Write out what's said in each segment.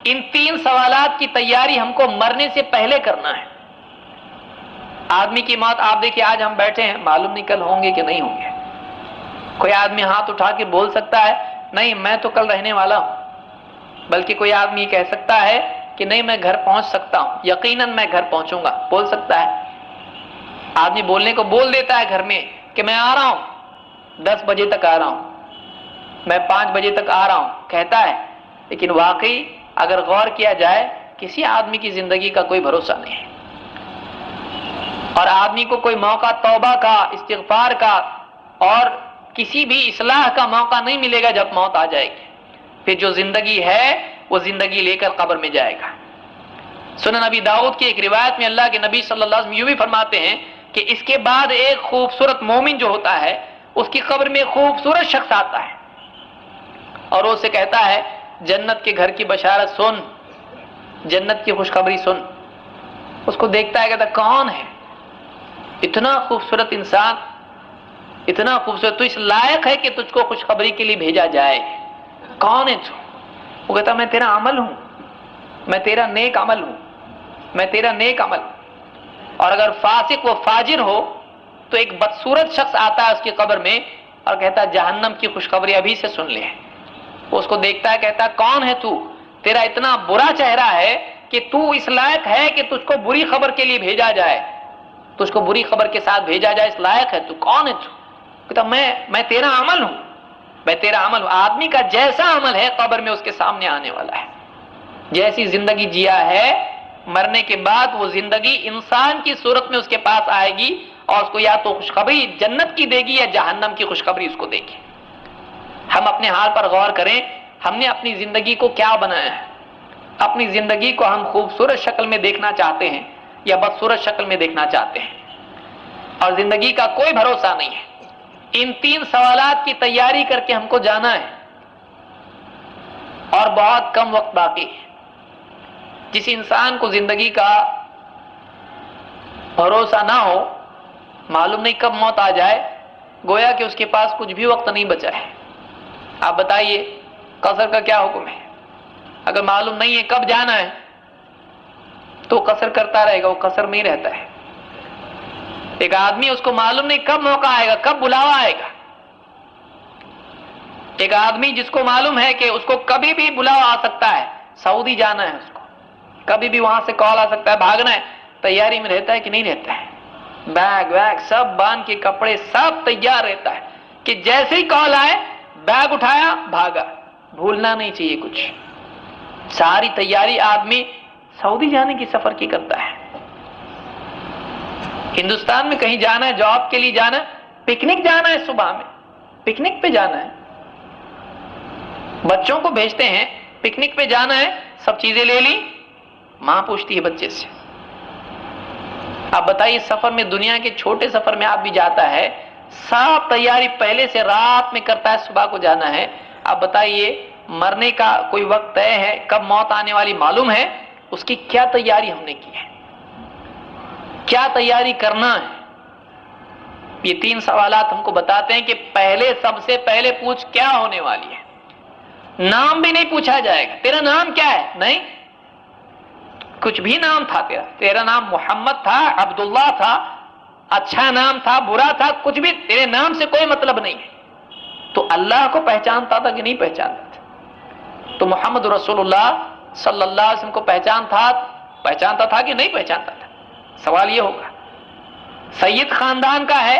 ان 3 سوالات کی تیاری ہم کو مرنے سے پہلے کرنا ہے۔ آدمی کی موت، آپ دیکھیے آج ہم بیٹھے ہیں، معلوم نہیں کل ہوں گے کہ نہیں ہوں گے۔ کوئی آدمی ہاتھ اٹھا کے بول سکتا ہے نہیں میں تو کل رہنے والا ہوں، بلکہ کوئی آدمی کہہ سکتا ہے کہ نہیں میں گھر پہنچ سکتا ہوں، یقیناً میں گھر پہنچوں گا، بول سکتا ہے۔ آدمی بولنے کو بول دیتا ہے گھر میں کہ میں آ رہا ہوں، 10 بجے تک آ رہا ہوں، میں 5 بجے تک آ رہا ہوں، کہتا ہے، لیکن واقعی اگر غور کیا جائے کسی آدمی کی زندگی کا کوئی بھروسہ نہیں ہے، اور آدمی کو کوئی موقع توبہ کا، استغفار کا اور کسی بھی اصلاح کا موقع نہیں ملے گا جب موت آ جائے گی۔ پھر جو زندگی ہے وہ زندگی لے کر قبر میں جائے گا۔ سنن نبی داؤد کی ایک روایت میں اللہ کے نبی صلی اللہ علیہ وسلم یوں بھی فرماتے ہیں کہ اس کے بعد ایک خوبصورت مومن جو ہوتا ہے اس کی قبر میں ایک خوبصورت شخص آتا ہے اور وہ اسے کہتا ہے جنت کے گھر کی بشارت سن، جنت کی خوشخبری سن۔ اس کو دیکھتا ہے، کہتا کون ہے؟ اتنا خوبصورت انسان، اتنا خوبصورت، تو اس لائق ہے کہ تجھ کو خوشخبری کے لیے بھیجا جائے، کون ہے تو؟ وہ کہتا میں تیرا عمل ہوں، میں تیرا نیک عمل ہوں، میں تیرا نیک عمل۔ اور اگر فاسق و فاجر ہو تو ایک بدصورت شخص آتا ہے اس کی قبر میں اور کہتا ہے جہنم کی خوشخبری ابھی سے سن لے۔ وہ اس کو دیکھتا ہے، کہتا ہے کون ہے تو؟ تیرا اتنا برا چہرہ ہے کہ تو اس لائق ہے کہ تجھ کو بری خبر کے لیے بھیجا جائے، تجھ کو بری خبر کے ساتھ بھیجا جائے، اس لائق ہے تو؟ کون ہے تو؟ کہتا میں تیرا عمل ہوں، میں تیرا عمل ہوں۔ آدمی کا جیسا عمل ہے قبر میں اس کے سامنے آنے والا ہے۔ جیسی زندگی جیا ہے مرنے کے بعد وہ زندگی انسان کی صورت میں اس کے پاس آئے گی اور اس کو یا تو خوشخبری جنت کی دے گی یا جہنم کی خوشخبری اس کو دے گی۔ ہم اپنے حال پر غور کریں، ہم نے اپنی زندگی کو کیا بنایا ہے؟ اپنی زندگی کو ہم خوبصورت شکل میں دیکھنا چاہتے ہیں یا بدصورت شکل میں دیکھنا چاہتے ہیں؟ اور زندگی کا کوئی بھروسہ نہیں ہے۔ ان 3 سوالات کی تیاری کر کے ہم کو جانا ہے اور بہت کم وقت باقی ہے۔ جس انسان کو زندگی کا بھروسہ نہ ہو، معلوم نہیں کب موت آ جائے، گویا کہ اس کے پاس کچھ بھی وقت نہیں بچا ہے۔ آپ بتائیے قصر کا کیا حکم ہے؟ اگر معلوم نہیں ہے کب جانا ہے تو قصر کرتا رہے گا، وہ قصر نہیں رہتا ہے۔ ایک آدمی اس کو معلوم نہیں کب موقع آئے گا، کب بلاوا آئے گا۔ ایک آدمی جس کو معلوم ہے کہ اس کو کبھی بھی بلاوا آ سکتا ہے، سعودی جانا ہے اس کو، کبھی بھی وہاں سے کال آ سکتا ہے، بھاگنا ہے، تیاری میں رہتا ہے کہ نہیں رہتا ہے؟ بیگ ویگ سب باندھ کے، کپڑے سب تیار رہتا ہے کہ جیسے ہی کال آئے بیگ اٹھایا بھاگا۔ بھولنا نہیں چاہیے کچھ۔ ساری تیاری آدمی سعودی جانے کی سفر کی کرتا ہے۔ ہندوستان میں کہیں جانا ہے، جاب کے لیے جانا ہے، پکنک جانا ہے، صبح میں پکنک پہ جانا ہے، بچوں کو بھیجتے ہیں پکنک پہ جانا ہے، سب چیزیں لے لی، ماں پوچھتی ہے بچے سے۔ آپ بتائیے سفر میں، دنیا کے چھوٹے سفر میں آپ بھی جاتا ہے، سب تیاری پہلے سے رات میں کرتا ہے، صبح کو جانا ہے۔ آپ بتائیے مرنے کا کوئی وقت طے ہے، کب موت آنے والی معلوم ہے، اس کی کیا تیاری ہم نے کی ہے، کیا تیاری کرنا ہے؟ یہ 3 سوالات ہم کو بتاتے ہیں کہ پہلے، سب سے پہلے پوچھ کیا ہونے والی ہے۔ نام بھی نہیں پوچھا جائے گا، تیرا نام کیا ہے؟ نہیں، کچھ بھی نام تھا تیرا نام محمد تھا، عبداللہ تھا، اچھا نام تھا، برا تھا، کچھ بھی، تیرے نام سے کوئی مطلب نہیں ہے۔ تو اللہ کو پہچانتا تھا کہ نہیں پہچانتا تھا؟ تو محمد رسول اللہ صلی اللہ علیہ وسلم کو پہچانتا تھا کہ نہیں پہچانتا تھا؟ سوال یہ ہوگا۔ سید خاندان کا ہے،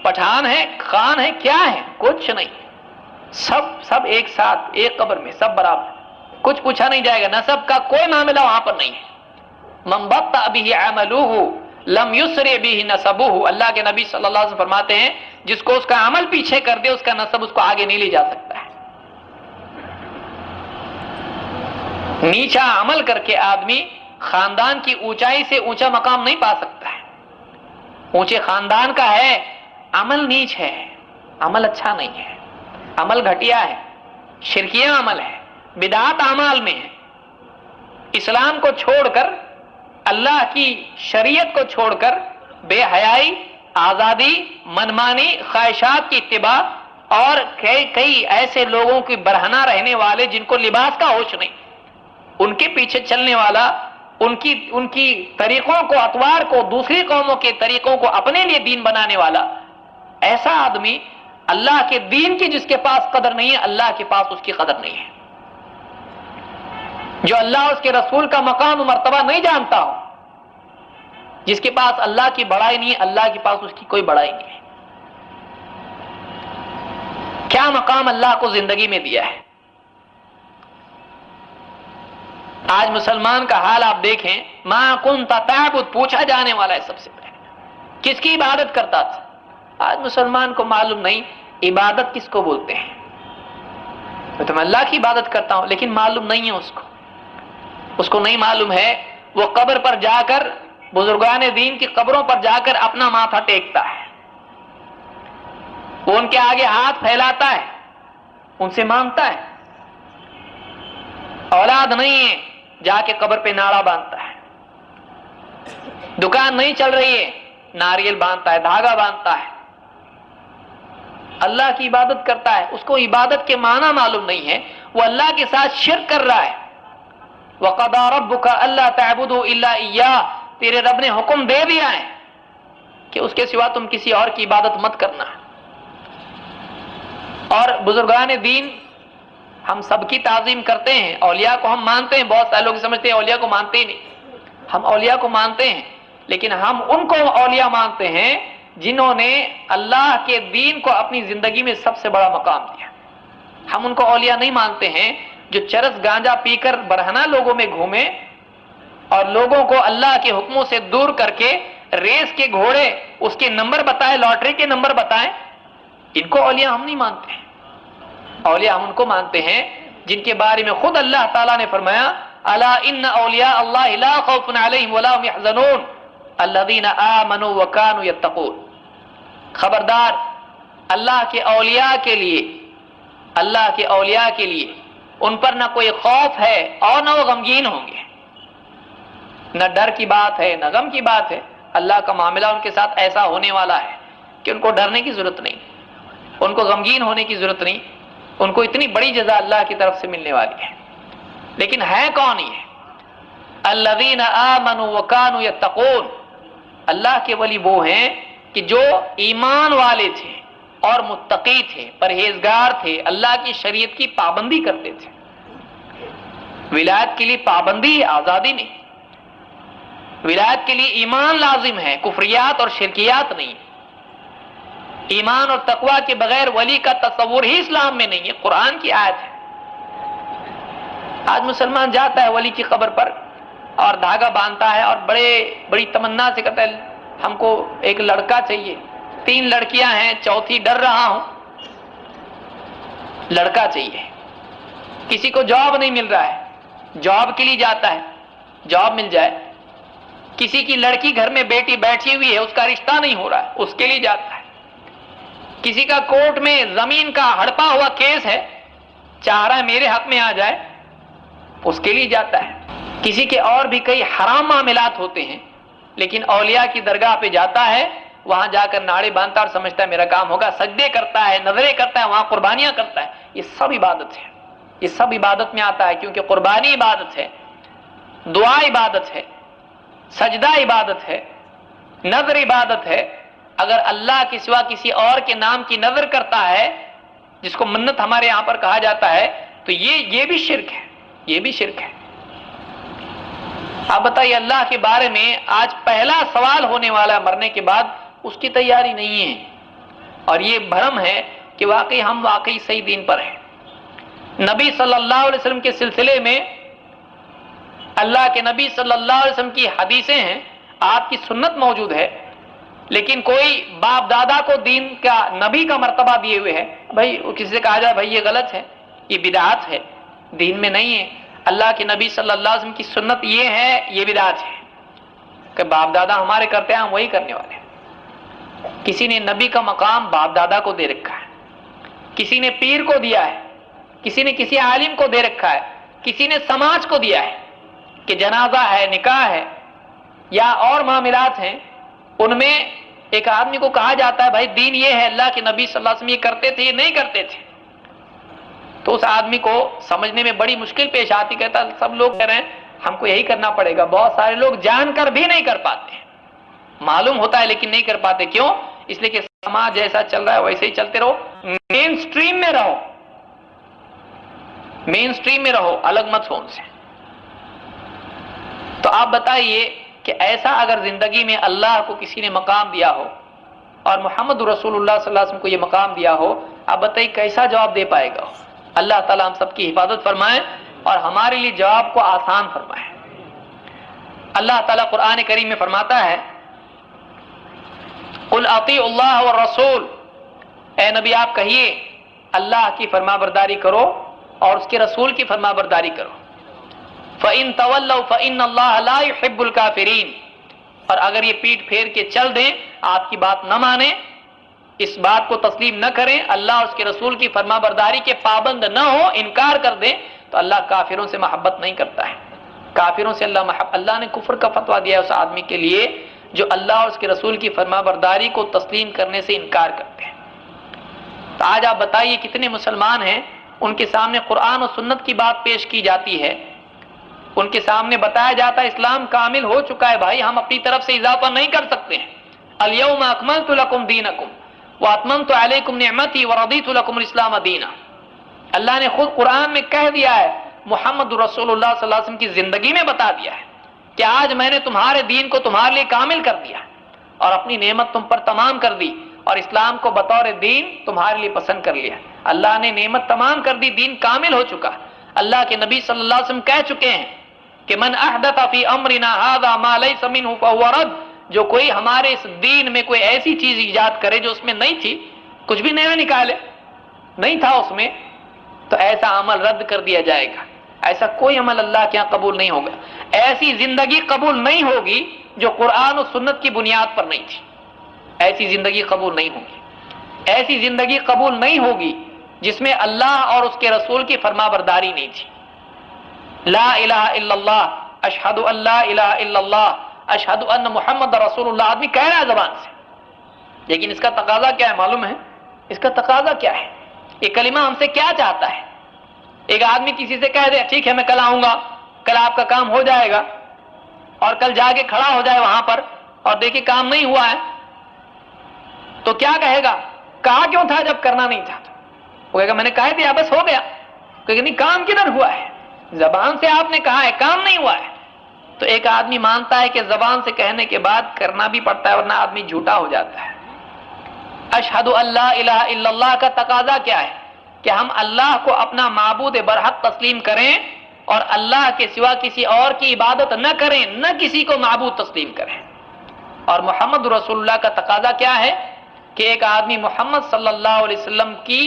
پٹھان ہے، خان ہے، کیا ہے؟ کچھ نہیں، سب ایک ساتھ ایک قبر میں، سب برابر، کچھ پوچھا نہیں جائے گا، نسب کا کوئی معاملہ وہاں پر نہیں ہے۔ من بطأ به عمله لم يسرع به نسبه، اللہ کے نبی صلی اللہ علیہ وسلم فرماتے ہیں جس کو اس کا عمل پیچھے کر دے اس کا نسب اس کو آگے نہیں لے جا سکتا ہے۔ نیچا عمل کر کے آدمی خاندان کی اونچائی سے اونچا مقام نہیں پا سکتا ہے۔ اونچے خاندان کا ہے، عمل نیچ ہے، عمل اچھا نہیں ہے، عمل گھٹیا ہے، شرکیہ عمل ہے، بدعات اعمال میں ہے۔ اسلام کو چھوڑ کر، اللہ کی شریعت کو چھوڑ کر بے حیائی، آزادی، منمانی، خواہشات کی اتباع اور کئی ایسے لوگوں کی برہنہ رہنے والے جن کو لباس کا ہوش نہیں، ان کے پیچھے چلنے والا، ان کی طریقوں کو، اطوار کو، دوسری قوموں کے طریقوں کو اپنے لیے دین بنانے والا، ایسا آدمی اللہ کے دین کی جس کے پاس قدر نہیں ہے، اللہ کے پاس اس کی قدر نہیں ہے۔ جو اللہ اس کے رسول کا مقام و مرتبہ نہیں جانتا ہو، جس کے پاس اللہ کی بڑائی نہیں ہے، اللہ کے پاس اس کی کوئی بڑائی نہیں ہے۔ کیا مقام اللہ کو زندگی میں دیا ہے۔ آج مسلمان کا حال آپ دیکھیں، ما کنت تعبد پوچھا جانے والا ہے سب سے پہلے، کس کی عبادت کرتا تھا؟ آج مسلمان کو معلوم نہیں عبادت کس کو بولتے ہیں۔ تو میں اللہ کی عبادت کرتا ہوں لیکن معلوم نہیں ہے اس کو نہیں معلوم ہے۔ وہ قبر پر جا کر، بزرگان دین کی قبروں پر جا کر اپنا ماتھا ٹیکتا ہے، وہ ان کے آگے ہاتھ پھیلاتا ہے، ان سے مانگتا ہے۔ اولاد نہیں ہے، جا کے قبر پہ ناڑا باندھتا ہے۔ دکان نہیں چل رہی ہے، ناریل باندھتا ہے، دھاگا باندھتا ہے، اللہ کی عبادت کرتا ہے۔ اس کو عبادت کے معنی معلوم نہیں ہے، وہ اللہ کے ساتھ شرک کر رہا ہے۔ وَقَضَىٰ رَبُّكَ أَلَّا تَعْبُدُوا إِلَّا إِيَّاهُ، تیرے رب نے حکم دے دیا ہے کہ اس کے سوا تم کسی اور کی عبادت مت کرنا۔ اور بزرگان دین ہم سب کی تعظیم کرتے ہیں، اولیاء کو ہم مانتے ہیں۔ بہت سارے لوگ سمجھتے ہیں اولیاء کو مانتے ہی نہیں۔ ہم اولیاء کو مانتے ہیں، لیکن ہم ان کو اولیاء مانتے ہیں جنہوں نے اللہ کے دین کو اپنی زندگی میں سب سے بڑا مقام دیا۔ ہم ان کو اولیاء نہیں مانتے ہیں جو چرس گانجا پی کر برہنہ لوگوں میں گھومے اور لوگوں کو اللہ کے حکموں سے دور کر کے ریس کے گھوڑے اس کے نمبر بتائے، لاٹری کے نمبر بتائیں۔ ان کو اولیاء ہم نہیں مانتے ہیں۔ اولیاء ہم ان کو مانتے ہیں جن کے بارے میں خود اللہ تعالیٰ نے فرمایا، الا ان اولیاء اللہ لا خوف علیہم ولا هم يحزنون الذین آمنوا وکانوا یتقون۔ خبردار، اللہ کے اولیاء کے لیے ان پر نہ کوئی خوف ہے اور نہ وہ غمگین ہوں گے۔ نہ ڈر کی بات ہے نہ غم کی بات ہے۔ اللہ کا معاملہ ان کے ساتھ ایسا ہونے والا ہے کہ ان کو ڈرنے کی ضرورت نہیں، ان کو غمگین ہونے کی ضرورت نہیں، ان کو اتنی بڑی جزا اللہ کی طرف سے ملنے والی ہے۔ لیکن ہے کون یہ؟ الذین آمنوا وکانوا یتقون۔ اللہ کے ولی وہ ہیں کہ جو ایمان والے تھے اور متقی تھے، پرہیزگار تھے، اللہ کی شریعت کی پابندی کرتے تھے۔ ولایت کے لیے پابندی، آزادی نہیں۔ ولایت کے لیے ایمان لازم ہے، کفریات اور شرکیات نہیں۔ ایمان اور تقوی کے بغیر ولی کا تصور ہی اسلام میں نہیں ہے، قرآن کی آیت ہے۔ آج مسلمان جاتا ہے ولی کی قبر پر اور دھاگا باندھتا ہے اور بڑی تمنا سے کہتا ہے ہم کو ایک لڑکا چاہیے، 3 لڑکیاں ہیں، چوتھی ڈر رہا ہوں، لڑکا چاہیے۔ کسی کو جاب نہیں مل رہا ہے، جاب کے لیے جاتا ہے، جاب مل جائے۔ کسی کی لڑکی گھر میں بیٹی بیٹھی ہوئی ہے، اس کا رشتہ نہیں ہو رہا ہے، اس کے لیے جاتا ہے۔ کسی کا کورٹ میں زمین کا ہڑپا ہوا کیس ہے، چاہ رہا ہے میرے حق میں آ جائے، اس کے لیے جاتا ہے۔ کسی کے اور بھی کئی حرام معاملات ہوتے ہیں، لیکن اولیاء کی درگاہ پہ جاتا ہے، وہاں جا کر ناڑے باندھتا اور سمجھتا ہے میرا کام ہوگا، سجدے کرتا ہے، نظریں کرتا ہے، وہاں قربانیاں کرتا ہے۔ یہ سب عبادت ہے، یہ سب عبادت میں آتا ہے، کیونکہ قربانی عبادت ہے، دعا عبادت ہے، سجدہ عبادت ہے، نظر عبادت ہے۔ اگر اللہ کے سوا کسی اور کے نام کی نظر کرتا ہے، جس کو منت ہمارے یہاں پر کہا جاتا ہے، تو یہ بھی شرک ہے، یہ بھی شرک ہے۔ آپ بتائیے، اللہ کے بارے میں آج پہلا سوال ہونے والا مرنے کے بعد، اس کی تیاری نہیں ہے، اور یہ بھرم ہے کہ ہم واقعی صحیح دین پر ہیں۔ نبی صلی اللہ علیہ وسلم کے سلسلے میں اللہ کے نبی صلی اللہ علیہ وسلم کی حدیثیں ہیں، آپ کی سنت موجود ہے، لیکن کوئی باپ دادا کو دین کا نبی کا مرتبہ دیے ہوئے ہے، بھائی کسی سے کہا جائے بھائی یہ غلط ہے، یہ بدعت ہے، دین میں نہیں ہے۔ اللہ کے نبی صلی اللہ علیہ وسلم کی سنت یہ ہے، یہ بدعت ہے کہ باپ دادا ہمارے کرتے ہیں، ہم وہی کرنے والے ہیں۔ کسی نے نبی کا مقام باپ دادا کو دے رکھا ہے، کسی نے پیر کو دیا ہے، کسی نے کسی عالم کو دے رکھا ہے، کسی نے سماج کو دیا ہے کہ جنازہ ہے، نکاح ہے یا اور معاملات ہیں، ان میں ایک آدمی کو کہا جاتا ہے بھائی دین یہ ہے، اللہ کے نبی صلی اللہ علیہ وسلم یہ کرتے تھے، یہ نہیں کرتے تھے، تو تو اس آدمی کو سمجھنے میں بڑی مشکل پیش آتی، کہتا سب لوگ کہہ رہے ہیں ہم کو یہی کرنا پڑے گا، بہت سارے لوگ جان کر بھی نہیں کر پاتے، معلوم ہوتا ہے لیکن نہیں کر پاتے، کیوں؟ اس لیے کہ سماج جیسا چل رہا ہے ویسے ہی چلتے رہو، مین سٹریم میں رہو، مین سٹریم میں رہو، الگ مت ہو ان سے۔ تو آپ بتائیے کہ ایسا اگر زندگی میں اللہ کو کسی نے مقام دیا ہو اور محمد رسول اللہ صلی اللہ علیہ وسلم کو یہ مقام دیا ہو، آپ بتائیے کیسا جواب دے پائے گا؟ اللہ تعالیٰ ہم سب کی حفاظت فرمائے اور ہمارے لیے جواب کو آسان فرمائے۔ اللہ تعالیٰ قرآن کریم میں فرماتا ہے قل اطیعوا اللہ والرسول، اے نبی آپ کہیے اللہ کی فرما برداری کرو اور اس کے رسول کی فرما برداری کرو۔ فَإِن تَوَلَّوْا فَإِنَّ اللَّهَ لَا يُحِبُّ الْكَافِرِينَ، اور اگر یہ پیٹ پھیر کے چل دیں، آپ کی بات نہ مانیں، اس بات کو تسلیم نہ کریں، اللہ اور اس کے رسول کی فرما برداری کے پابند نہ ہو، انکار کر دیں، تو اللہ کافروں سے محبت نہیں کرتا ہے۔ کافروں سے اللہ نے کفر کا فتویٰ دیا ہے اس آدمی کے لیے جو اللہ اور اس کے رسول کی فرما برداری کو تسلیم کرنے سے انکار کرتے ہیں۔ تو آج آپ بتائیے کتنے مسلمان ہیں ان کے سامنے قرآن و سنت کی بات پیش کی جاتی ہے، ان کے سامنے بتایا جاتا ہے اسلام کامل ہو چکا ہے بھائی، ہم اپنی طرف سے اضافہ نہیں کر سکتے ہیں۔ الیوم اکملت لکم دینکم واتممت علیکم نعمتی ورضیت لکم الاسلام دینا۔ اللہ نے خود قرآن میں کہہ دیا ہے، محمد رسول اللہ صلی اللہ علیہ وسلم کی زندگی میں بتا دیا ہے کہ آج میں نے تمہارے دین کو تمہارے لیے کامل کر دیا اور اپنی نعمت تم پر تمام کر دی اور اسلام کو بطور دین تمہارے لیے پسند کر لیا۔ اللہ نے نعمت تمام کر دی، دین کامل ہو چکا۔ اللہ کے نبی صلی اللہ علیہ وسلم کہہ چکے ہیں کہ من احدث فی امرنا ھذا ما لیس منہ فہو رد، جو کوئی ہمارے اس دین میں کوئی ایسی چیز ایجاد کرے جو اس میں نہیں تھی، کچھ بھی نیا نکالے، نہیں تھا اس میں، تو ایسا عمل رد کر دیا جائے گا۔ ایسا کوئی عمل اللہ کے یہاں قبول نہیں ہوگا، ایسی زندگی قبول نہیں ہوگی جو قرآن و سنت کی بنیاد پر نہیں تھی، ایسی زندگی قبول نہیں ہوگی، ایسی زندگی قبول نہیں ہوگی جس میں اللہ اور اس کے رسول کی فرما برداری نہیں تھی۔ لا الہ الا اللہ، اشہد ان لا الہ الا اللہ، اشہد ان محمد رسول اللہ، آدمی کہہ رہا ہے زبان سے، لیکن اس کا تقاضا کیا ہے معلوم ہے؟ اس کا تقاضا کیا ہے؟ یہ کلمہ ہم سے کیا چاہتا ہے؟ ایک آدمی کسی سے کہہ دے ٹھیک ہے میں کل آؤں گا، کل آپ کا کام ہو جائے گا، اور کل جا کے کھڑا ہو جائے وہاں پر اور دیکھے کام نہیں ہوا ہے، تو کیا کہے گا؟ کہا کیوں تھا جب کرنا نہیں تھا؟ وہ کہے گا میں نے کہہ دیا بس ہو گیا۔ کہ نہیں، کام کدھر ہوا ہے؟ زبان سے آپ نے کہا ہے، کام نہیں ہوا ہے۔ تو ایک آدمی مانتا ہے کہ زبان سے کہنے کے بعد کرنا بھی پڑتا ہے، ورنہ آدمی جھوٹا ہو جاتا ہے۔ اشہد ان لا الہ الا اللہ کا تقاضا کیا ہے؟ کہ ہم اللہ کو اپنا معبود برحق تسلیم کریں اور اللہ کے سوا کسی اور کی عبادت نہ کریں، نہ کسی کو معبود تسلیم کریں۔ اور محمد رسول اللہ کا تقاضا کیا ہے؟ کہ ایک آدمی محمد صلی اللہ علیہ وسلم کی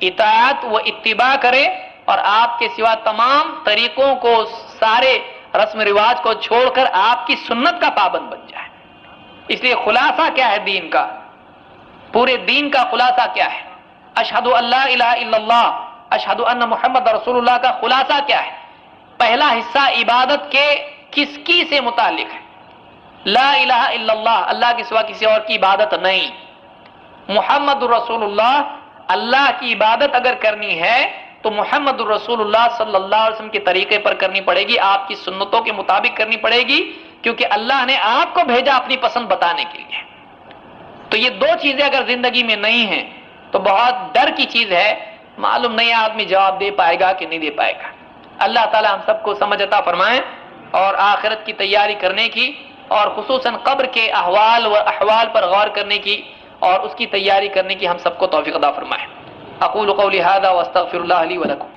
اطاعت و اتباع کرے اور آپ کے سوا تمام طریقوں کو، سارے رسم رواج کو چھوڑ کر آپ کی سنت کا پابند بن جائے۔ اس لیے خلاصہ کیا ہے دین کا؟ پورے دین کا خلاصہ کیا ہے؟ اشہد ان لا الہ الا اللہ، اشہد ان محمد رسول اللہ کا خلاصہ کیا ہے؟ پہلا حصہ عبادت کے کس کی سے متعلق ہے؟ لا الہ الا اللہ، اللہ کے سوا کسی اور کی عبادت نہیں۔ محمد رسول اللہ، اللہ کی عبادت اگر کرنی ہے تو محمد رسول اللہ صلی اللہ علیہ وسلم کے طریقے پر کرنی پڑے گی، آپ کی سنتوں کے مطابق کرنی پڑے گی، کیونکہ اللہ نے آپ کو بھیجا اپنی پسند بتانے کے لیے۔ تو یہ دو چیزیں اگر زندگی میں نہیں ہیں تو بہت ڈر کی چیز ہے، معلوم نہیں آدمی جواب دے پائے گا کہ نہیں دے پائے گا۔ اللہ تعالی ہم سب کو سمجھ عطا فرمائیں اور آخرت کی تیاری کرنے کی اور خصوصاً قبر کے احوال و احوال پر غور کرنے کی اور اس کی تیاری کرنے کی ہم سب کو توفیق عطا فرمائے۔ اقول قولی ھذا واستغفر اللہ لی ولکم۔